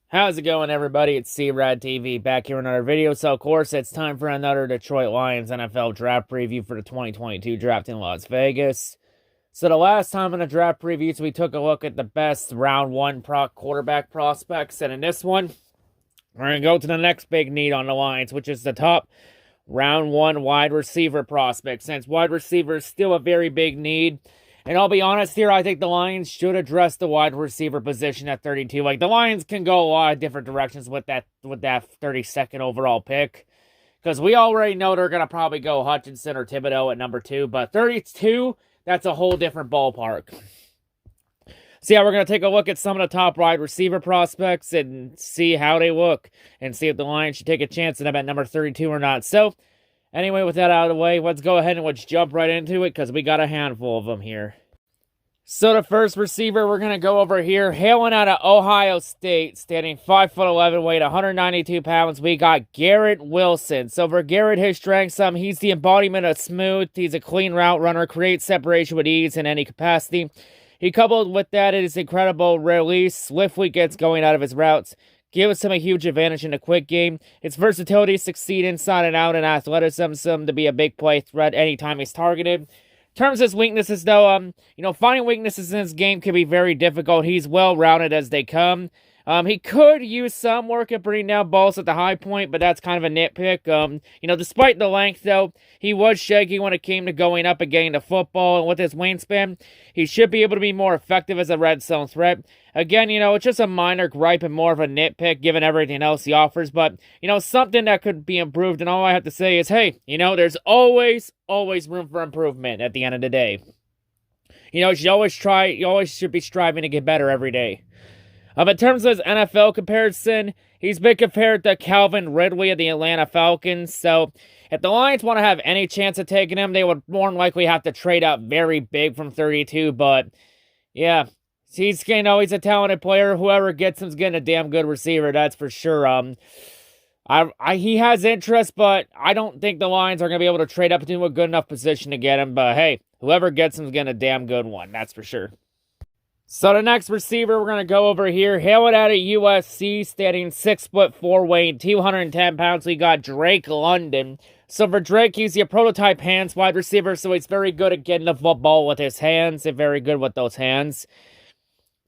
How's it going, everybody? It's C-RadTV back here in another video. So, of course, it's time for another Detroit Lions NFL draft preview for the 2022 draft in Las Vegas. So, the last time in the draft previews, we took a look at the best round one quarterback prospects. And in this one, we're going to go to the next big need on the Lions, which is the top round one wide receiver prospect. Since wide receiver is still a very big need. And I'll be honest here, I think the Lions should address the wide receiver position at 32. Like, the Lions can go a lot of different directions with that 32nd overall pick. Because we already know they're going to probably go Hutchinson or Thibodeau at number 2. But 32, that's a whole different ballpark. So yeah, we're going to take a look at some of the top wide receiver prospects and see how they look. And see if the Lions should take a chance at them at number 32 or not. So, anyway, with that out of the way, let's go ahead and let's jump right into it because we got a handful of them here. So the first receiver we're going to go over here, hailing out of Ohio State, standing 5'11", weight 192 pounds, we got Garrett Wilson. So for Garrett, his strengths, he's the embodiment of smooth. He's a clean route runner, creates separation with ease in any capacity. He coupled with that is incredible release, swiftly gets going out of his routes. Gives him a huge advantage in the quick game. Its versatility succeed inside and out, and athleticism to be a big play threat anytime he's targeted. In terms of his weaknesses, though, finding weaknesses in his game can be very difficult. He's well-rounded as they come. He could use some work at bringing down balls at the high point, but that's kind of a nitpick. Despite the length, though, he was shaky when it came to going up and getting the football, and with his wingspan, he should be able to be more effective as a red zone threat. Again, it's just a minor gripe and more of a nitpick given everything else he offers, but, something that could be improved, and all I have to say is, hey, there's always room for improvement at the end of the day. You always should be striving to get better every day. In terms of his NFL comparison, he's been compared to Calvin Ridley of the Atlanta Falcons. So, if the Lions want to have any chance of taking him, they would more than likely have to trade up very big from 32. But, yeah, he's a talented player. Whoever gets him's getting a damn good receiver, that's for sure. He has interest, but I don't think the Lions are going to be able to trade up into a good enough position to get him. But, hey, whoever gets him's getting a damn good one, that's for sure. So the next receiver we're going to go over here, hailing out of USC, standing 6'4", weighing 210 pounds, we got Drake London. So for Drake, he's your prototype hands wide receiver, so he's very good at getting the football with his hands, and very good with those hands.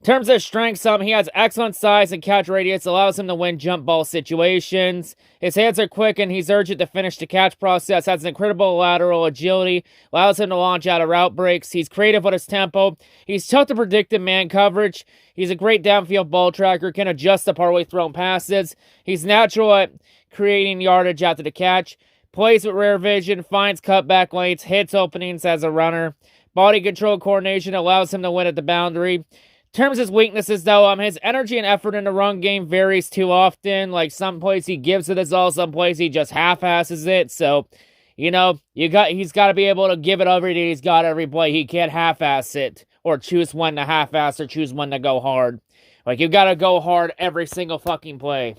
In terms of strength, he has excellent size and catch radius, allows him to win jump ball situations. His hands are quick and he's urgent to finish the catch process, has an incredible lateral agility, allows him to launch out of route breaks. He's creative with his tempo. He's tough to predict in man coverage. He's a great downfield ball tracker, can adjust to partway thrown passes. He's natural at creating yardage after the catch. Plays with rare vision, finds cutback lanes, hits openings as a runner. Body control coordination allows him to win at the boundary. In terms of his weaknesses, though, his energy and effort in the run game varies too often. Like, some plays he gives it his all, some plays he just half-asses it. So, he's got to be able to give it everything he's got every play. He can't half-ass it, or choose when to half-ass, or choose when to go hard. Like, you got to go hard every single fucking play.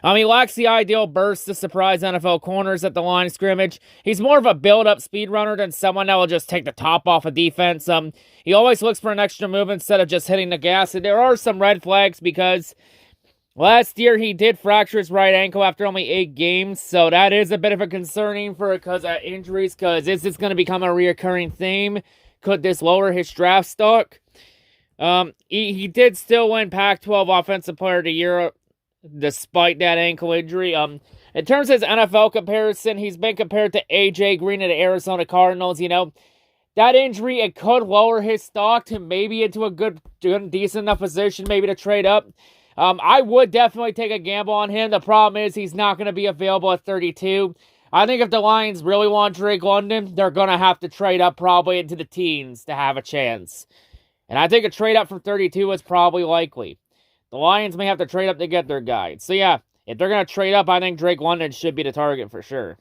He lacks the ideal burst to surprise NFL corners at the line of scrimmage. He's more of a build-up speed runner than someone that will just take the top off of defense. He always looks for an extra move instead of just hitting the gas. And there are some red flags because last year he did fracture his right ankle after only 8 games. So that is a bit of a concerning because of injuries. Because is this going to become a reoccurring theme? Could this lower his draft stock? He did still win Pac-12 Offensive Player of the Year despite that ankle injury. In terms of his NFL comparison, he's been compared to A.J. Green of the Arizona Cardinals. That injury, it could lower his stock to maybe into a good decent enough position, maybe to trade up. I would definitely take a gamble on him. The problem is he's not going to be available at 32. I think if the Lions really want Drake London, they're going to have to trade up probably into the teens to have a chance. And I think a trade up from 32 is probably likely. The Lions may have to trade up to get their guy. So yeah, if they're going to trade up, I think Drake London should be the target for sure.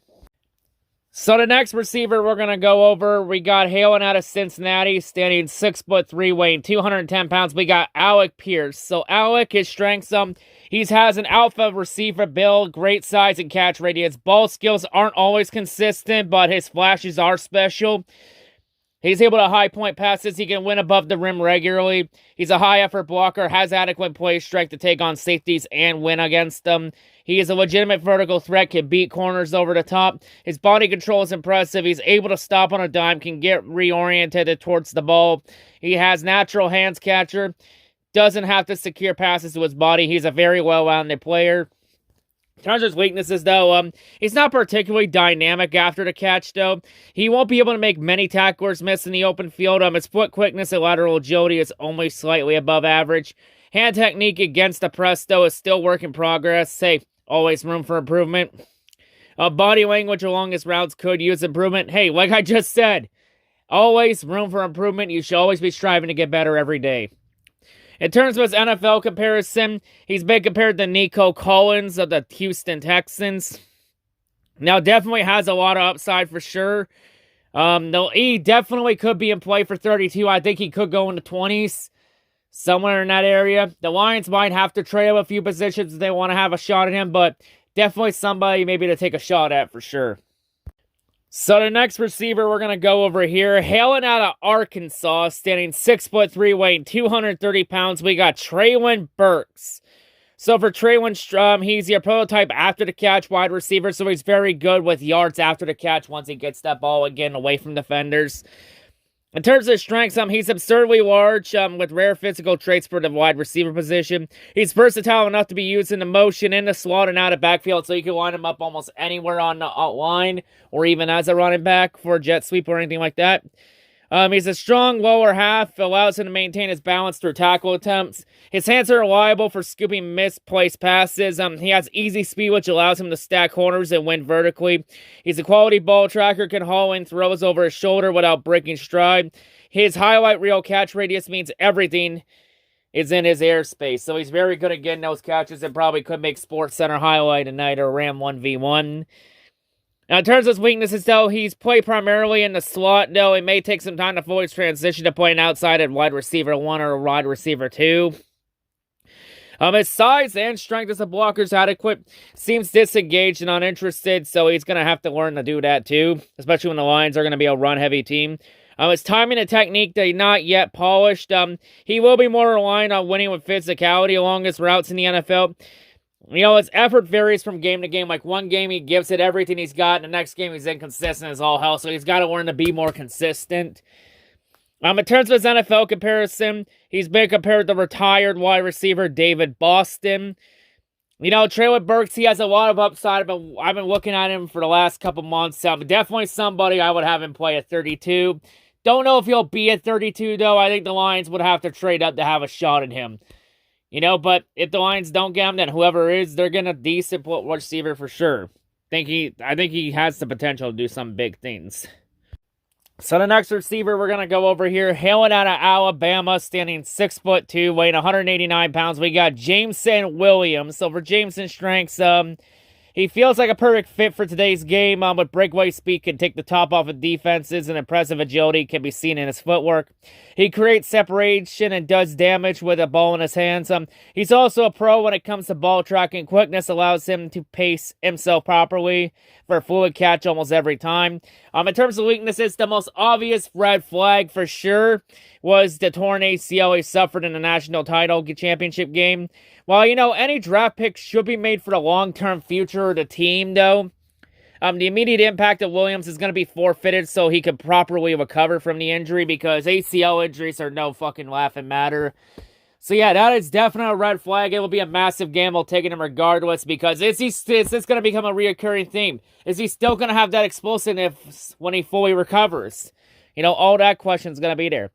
So the next receiver we're going to go over, we got hailing out of Cincinnati, standing 6'3", weighing 210 pounds. We got Alec Pierce. So Alec, his strengths, he has an alpha receiver build, great size and catch radius. Ball skills aren't always consistent, but his flashes are special. He's able to high point passes. He can win above the rim regularly. He's a high effort blocker, has adequate play strength to take on safeties and win against them. He is a legitimate vertical threat, can beat corners over the top. His body control is impressive. He's able to stop on a dime, can get reoriented towards the ball. He has natural hands catcher. Doesn't have to secure passes to his body. He's a very well-rounded player. In terms of his weaknesses, though, he's not particularly dynamic after the catch, though. He won't be able to make many tacklers miss in the open field. His foot quickness and lateral agility is only slightly above average. Hand technique against the press, though, is still work in progress. Hey, always room for improvement. Body language along his routes could use improvement. Hey, like I just said, always room for improvement. You should always be striving to get better every day. In terms of his NFL comparison, he's been compared to Nico Collins of the Houston Texans. Now, definitely has a lot of upside for sure. He definitely could be in play for 32. I think he could go in the 20s, somewhere in that area. The Lions might have to trade up a few positions if they want to have a shot at him, but definitely somebody maybe to take a shot at for sure. So the next receiver we're going to go over here, hailing out of Arkansas, standing 6'3", weighing 230 pounds, we got Treylin Burks. So for Treylin, he's your prototype after the catch wide receiver, so he's very good with yards after the catch once he gets that ball again away from defenders. In terms of his strengths, he's absurdly large with rare physical traits for the wide receiver position. He's versatile enough to be used in the motion, in the slot, and out of backfield, so you can line him up almost anywhere on the line or even as a running back for a jet sweep or anything like that. He's a strong lower half, allows him to maintain his balance through tackle attempts. His hands are reliable for scooping misplaced passes. He has easy speed, which allows him to stack corners and win vertically. He's a quality ball tracker, can haul in throws over his shoulder without breaking stride. His highlight reel catch radius means everything is in his airspace, so he's very good at getting those catches and probably could make Sports Center highlight tonight or Ram 1v1. Now, in terms of his weaknesses, though, he's played primarily in the slot, though it may take some time to fully transition to playing outside at wide receiver 1 or wide receiver 2. His size and strength as a blocker is adequate. Seems disengaged and uninterested, so he's going to have to learn to do that, too, especially when the Lions are going to be a run-heavy team. His timing and technique, they're not yet polished. He will be more reliant on winning with physicality along his routes in the NFL. You know, his effort varies from game to game. Like, one game he gives it everything he's got, and the next game he's inconsistent as all hell, so he's got to learn to be more consistent. In terms of his NFL comparison, he's been compared to retired wide receiver David Boston. You know, Treylin Burks, he has a lot of upside, but I've been looking at him for the last couple months. Definitely somebody I would have him play at 32. Don't know if he'll be at 32, though. I think the Lions would have to trade up to have a shot at him. You know, but if the Lions don't get him, then whoever is, they're getting a decent receiver for sure. I think he has the potential to do some big things. So the next receiver we're going to go over here, hailing out of Alabama, standing 6'2", weighing 189 pounds, we got Jameson Williams. So for Jameson's strengths, he feels like a perfect fit for today's game. With breakaway speed, can take the top off of defenses, and impressive agility can be seen in his footwork. He creates separation and does damage with a ball in his hands. He's also a pro when it comes to ball tracking. Quickness allows him to pace himself properly for a fluid catch almost every time. In terms of weaknesses, the most obvious red flag for sure was the torn ACL he suffered in the national title championship game. While, you know, any draft pick should be made for the long-term future of the team, though, the immediate impact of Williams is going to be forfeited so he can properly recover from the injury, because ACL injuries are no fucking laughing matter. So yeah, that is definitely a red flag. It will be a massive gamble taking him regardless, because is this going to become a reoccurring theme? Is he still going to have that explosiveness when he fully recovers? You know, all that question is going to be there.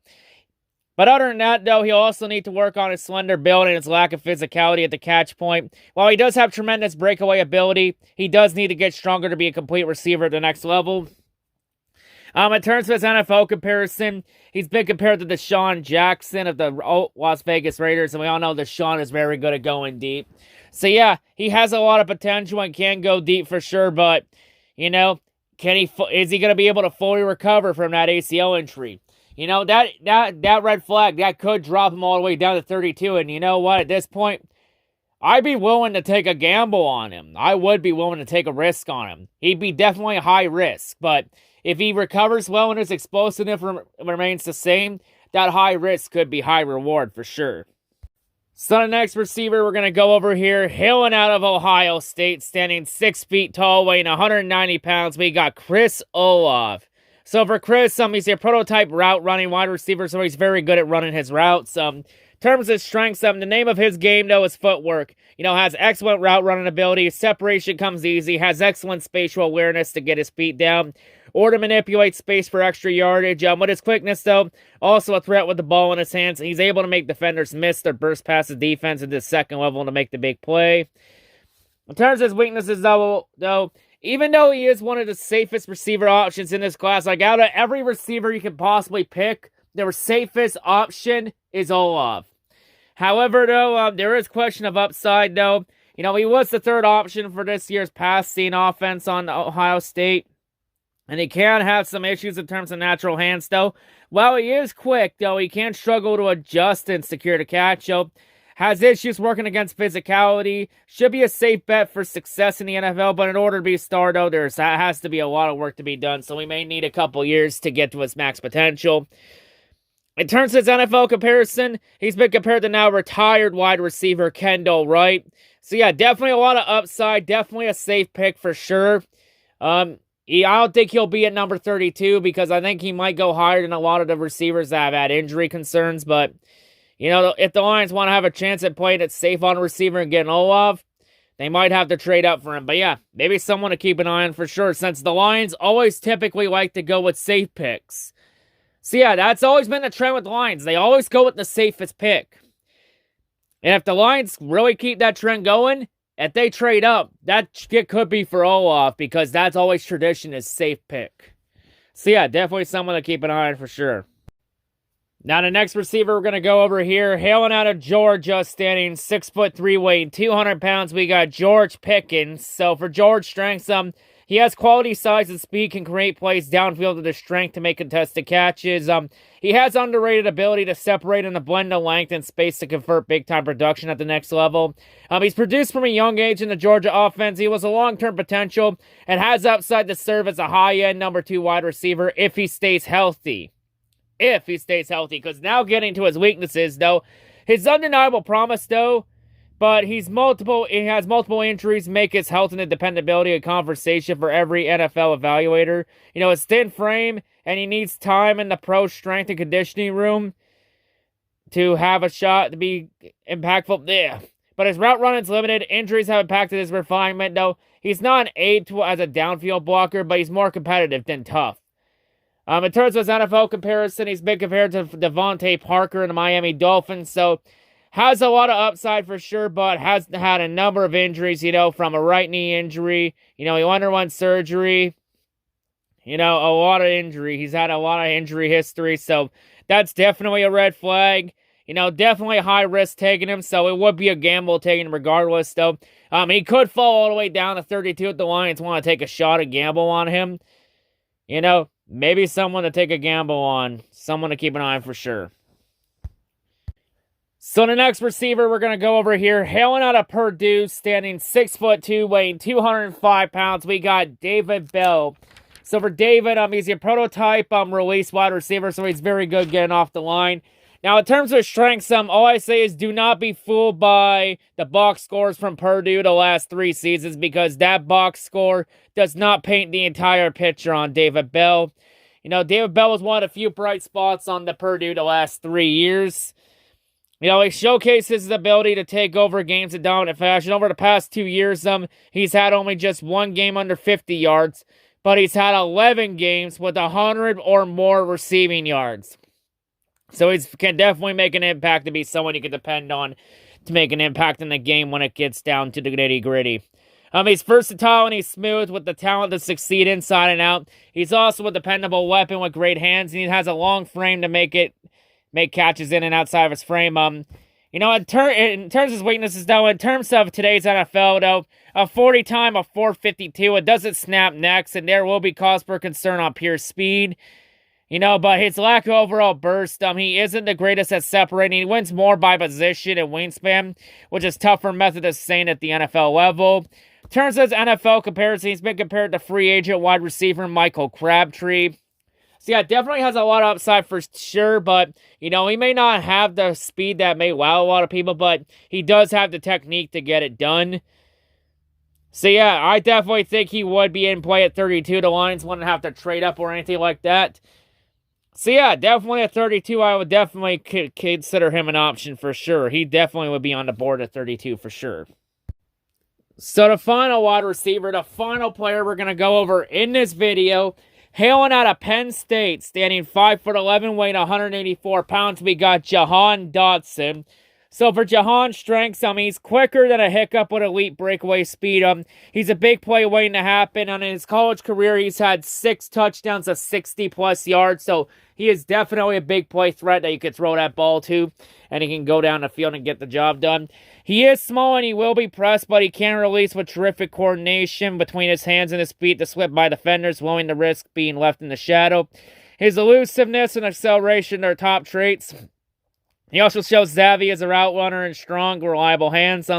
But other than that, though, he'll also need to work on his slender build and his lack of physicality at the catch point. While he does have tremendous breakaway ability, he does need to get stronger to be a complete receiver at the next level. In terms of his NFL comparison, he's been compared to Deshaun Jackson of the Las Vegas Raiders, and we all know Deshaun is very good at going deep. So yeah, he has a lot of potential and can go deep for sure, but, you know, is he going to be able to fully recover from that ACL injury? You know, that red flag, that could drop him all the way down to 32. And you know what? At this point, I'd be willing to take a gamble on him. I would be willing to take a risk on him. He'd be definitely a high risk. But if he recovers well and his explosiveness remains the same, that high risk could be high reward for sure. So the next receiver we're going to go over here, hailing out of Ohio State, standing 6 feet tall, weighing 190 pounds, we got Chris Olaf. So for Chris, he's a prototype route running wide receiver, so he's very good at running his routes. In terms of strengths, the name of his game, though, is footwork. Has excellent route running ability, separation comes easy, has excellent spatial awareness to get his feet down, or to manipulate space for extra yardage. With his quickness, though, also a threat with the ball in his hands. He's able to make defenders miss their burst past the defense at the second level to make the big play. In terms of his weaknesses, though, even though he is one of the safest receiver options in this class, like out of every receiver you can possibly pick, their safest option is Olaf. However, though, there is question of upside, though. He was the third option for this year's pass-seeing offense on Ohio State. And he can have some issues in terms of natural hands, though. While he is quick, though, he can struggle to adjust and secure the catch. Has issues working against physicality. Should be a safe bet for success in the NFL, but in order to be a star, though, there has to be a lot of work to be done. So we may need a couple years to get to his max potential. In terms of his NFL comparison, he's been compared to now retired wide receiver Kendall Wright. So yeah, definitely a lot of upside. Definitely a safe pick for sure. I don't think he'll be at number 32 because I think he might go higher than a lot of the receivers that have had injury concerns. But, if the Lions want to have a chance at playing it safe on a receiver and getting Olaf, they might have to trade up for him. But yeah, maybe someone to keep an eye on for sure, since the Lions always typically like to go with safe picks. So yeah, that's always been the trend with the Lions. They always go with the safest pick. And if the Lions really keep that trend going, if they trade up, that could be for Olaf, because that's always tradition is safe pick. So yeah, definitely someone to keep an eye on for sure. Now the next receiver we're going to go over here, hailing out of Georgia, standing 6'3", weighing 200 pounds, we got George Pickens. So for George strengths, he has quality size and speed, can create plays downfield with his strength to make contested catches. He has underrated ability to separate in the blend of length and space to convert big-time production at the next level. He's produced from a young age in the Georgia offense. He was a long-term potential and has upside to serve as a high-end number 2 wide receiver if he stays healthy. Because now getting to his weaknesses, though, his undeniable promise, though, but he has multiple injuries, make his health and dependability a conversation for every NFL evaluator. His thin frame, and he needs time in the pro strength and conditioning room to have a shot to be impactful. Yeah. But his route running is limited. Injuries have impacted his refinement, though. He's not an aid as a downfield blocker, but he's more competitive than tough. In terms of his NFL comparison, he's been compared to Devontae Parker and the Miami Dolphins, so has a lot of upside for sure, but has had a number of injuries, from a right knee injury. He underwent surgery. A lot of injury. He's had a lot of injury history, so that's definitely a red flag. Definitely high risk taking him, so it would be a gamble taking him regardless, though. He could fall all the way down to 32 if the Lions want to take a shot at gamble on him. Maybe someone to take a gamble on. Someone to keep an eye on for sure. So the next receiver we're going to go over here, hailing out of Purdue, standing 6'2", weighing 205 pounds, we got David Bell. So for David, he's a prototype release wide receiver, so he's very good getting off the line. Now, in terms of strengths, all I say is do not be fooled by the box scores from Purdue the last 3 seasons, because that box score does not paint the entire picture on David Bell. David Bell was one of the few bright spots on the Purdue the last 3 years. He showcases his ability to take over games in dominant fashion. Over the past 2 years, he's had only just 1 game under 50 yards, but he's had 11 games with 100 or more receiving yards. So he can definitely make an impact to be someone you can depend on to make an impact in the game when it gets down to the nitty-gritty. He's versatile and he's smooth with the talent to succeed inside and out. He's also a dependable weapon with great hands, and he has a long frame to make catches in and outside of his frame. In terms of his weaknesses, though, in terms of today's NFL, though, a 40 time, a 4.52, it doesn't snap necks, and there will be cause for concern on pure speed. But his lack of overall burst, he isn't the greatest at separating. He wins more by position and wingspan, which is tougher method to sustain at the NFL level. In terms of his NFL comparison, he's been compared to free agent wide receiver Michael Crabtree. So yeah, definitely has a lot of upside for sure, but, you know, he may not have the speed that may wow a lot of people, but he does have the technique to get it done. So yeah, I definitely think he would be in play at 32. The Lions wouldn't have to trade up or anything like that. So yeah, definitely at 32, I would definitely consider him an option for sure. He definitely would be on the board at 32 for sure. So the final wide receiver, the final player we're going to go over in this video, hailing out of Penn State, standing 5'11", weighing 184 pounds, we got Jayden Dodson. So for Jahan's strengths, he's quicker than a hiccup with elite breakaway speed. He's a big play waiting to happen. In his college career, he's had 6 touchdowns of 60-plus yards. So he is definitely a big play threat that you could throw that ball to, and he can go down the field and get the job done. He is small and he will be pressed, but he can release with terrific coordination between his hands and his feet to slip by defenders, willing to risk being left in the shadow. His elusiveness and acceleration are top traits. He also shows savvy as a route runner and strong, reliable hands.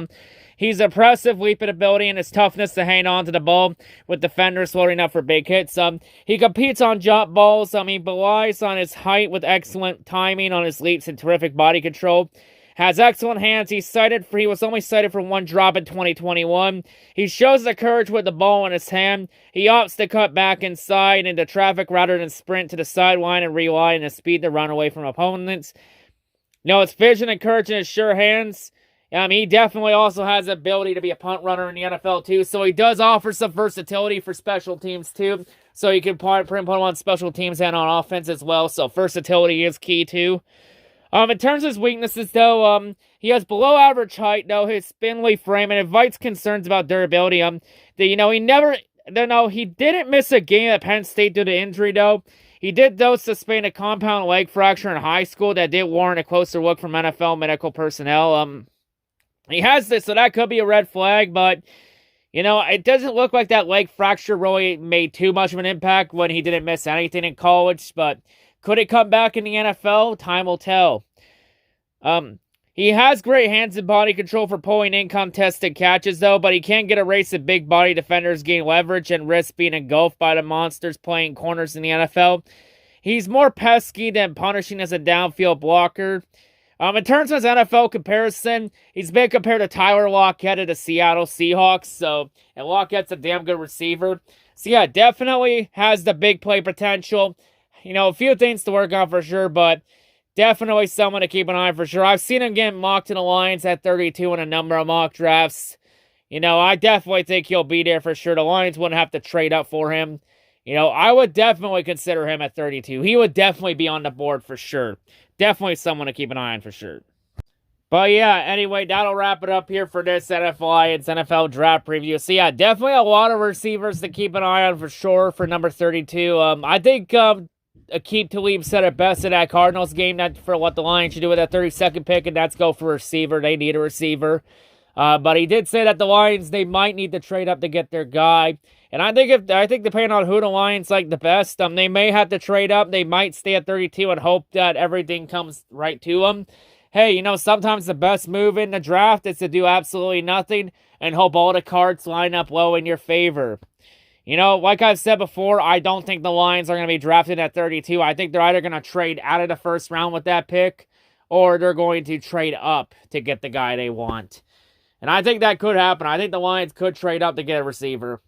He's impressive leaping ability and his toughness to hang on to the ball with defenders loading up for big hits. He competes on jump balls. He relies on his height with excellent timing on his leaps and terrific body control. Has excellent hands. He was only cited for 1 drop in 2021. He shows the courage with the ball in his hand. He opts to cut back inside into traffic rather than sprint to the sideline and rely on his speed to run away from opponents. You know, his vision and courage in his sure hands. He definitely also has the ability to be a punt runner in the NFL, too. So he does offer some versatility for special teams, too. So you can put him on special teams and on offense as well. So versatility is key, too. In terms of his weaknesses, though, he has below average height, though. His spindly frame and invites concerns about durability. He didn't miss a game at Penn State due to injury, though. He did, though, sustain a compound leg fracture in high school that did warrant a closer look from NFL medical personnel. He has this, so that could be a red flag, but, you know, it doesn't look like that leg fracture really made too much of an impact when he didn't miss anything in college, but could it come back in the NFL? Time will tell. He has great hands and body control for pulling in-contested catches, though, but he can't get a race of big-body defenders, gain leverage, and risk being engulfed by the monsters playing corners in the NFL. He's more pesky than punishing as a downfield blocker. In terms of his NFL comparison, he's been compared to Tyler Lockett of the Seattle Seahawks, and Lockett's a damn good receiver. So, yeah, definitely has the big play potential. You know, a few things to work on for sure, but definitely someone to keep an eye on for sure. I've seen him getting mocked in the Lions at 32 in a number of mock drafts. You know, I definitely think he'll be there for sure. The Lions wouldn't have to trade up for him. You know, I would definitely consider him at 32. He would definitely be on the board for sure. Definitely someone to keep an eye on for sure. But yeah, anyway, that'll wrap it up here for this NFL Lions NFL draft preview. So yeah, definitely a lot of receivers to keep an eye on for sure for number 32. I think Aqib Talib said it best in that Cardinals game that for what the Lions should do with that 32nd pick, and that's go for a receiver. They need a receiver. But he did say that the Lions, they might need to trade up to get their guy. And I think depending on who the Lions like the best, they may have to trade up. They might stay at 32 and hope that everything comes right to them. Hey, you know, sometimes the best move in the draft is to do absolutely nothing and hope all the cards line up low in your favor. You know, like I've said before, I don't think the Lions are going to be drafted at 32. I think they're either going to trade out of the first round with that pick, or they're going to trade up to get the guy they want. And I think that could happen. I think the Lions could trade up to get a receiver.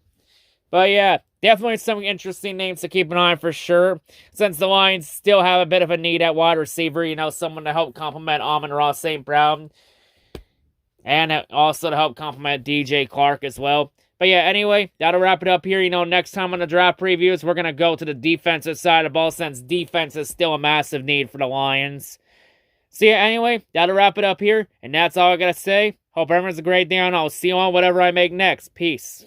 But yeah, definitely some interesting names to keep an eye on for sure. Since the Lions still have a bit of a need at wide receiver, you know, someone to help complement Amon-Ra St. Brown. And also to help complement DJ Clark as well. But yeah, anyway, that'll wrap it up here. You know, next time on the draft previews, we're going to go to the defensive side of the ball since defense is still a massive need for the Lions. So yeah, anyway, that'll wrap it up here. And that's all I got to say. Hope everyone's a great day, and I'll see you on whatever I make next. Peace.